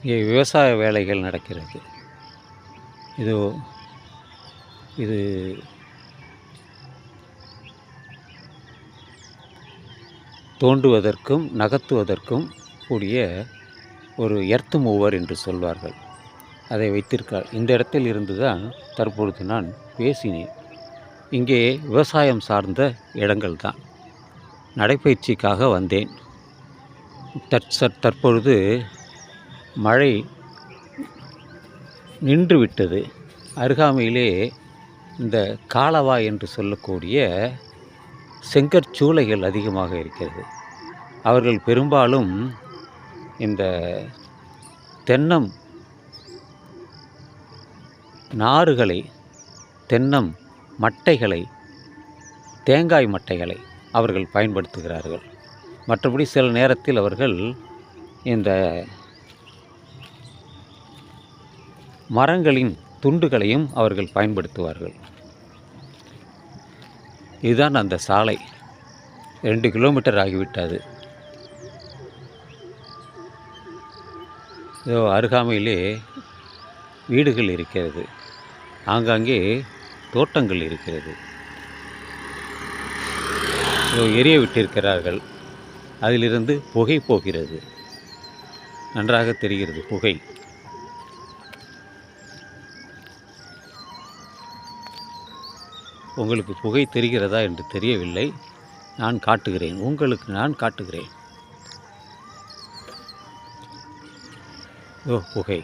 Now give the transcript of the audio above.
இங்கே விவசாய வேலைகள் நடக்கிறது. இது இது தோண்டுவதற்கும் நகர்த்துவதற்கும் கூடிய ஒரு எர்த் மூவர் என்று சொல்வார்கள். அதை வைத்திருக்கார். இந்த இடத்தில் இருந்து தான் தற்பொழுது நான் பேசினேன். இங்கே விவசாயம் சார்ந்த இடங்கள் தான். நடைப்பயிற்சிக்காக வந்தேன். தற்பொழுது மழை நின்றுவிட்டது. அருகாமையிலே இந்த காலவாய் என்று சொல்லக்கூடிய செங்கற்சூளைகள் அதிகமாக இருக்கிறது. அவர்கள் பெரும்பாலும் இந்த தென்னம் நாறுகளை, தென்னம் மட்டைகளை, தேங்காய் மட்டைகளை அவர்கள் பயன்படுத்துகிறார்கள். மற்றபடி சில நேரத்தில் அவர்கள் இந்த மரங்களின் துண்டுகளையும் அவர்கள் பயன்படுத்துவார்கள். இதுதான் அந்த சாலை. 2 கிலோமீட்டர் ஆகிவிட்டது. இதோ அருகாமையிலே வீடுகள் இருக்கிறது. ஆங்காங்கே தோட்டங்கள் இருக்கிறது. இதோ எரிய விட்டிருக்கிறார்கள். அதிலிருந்து புகை போகிறது. நன்றாக தெரிகிறது புகை. உங்களுக்கு புகை தெரிகிறதா என்று தெரியவில்லை. நான் காட்டுகிறேன், உங்களுக்கு நான் காட்டுகிறேன். புகை.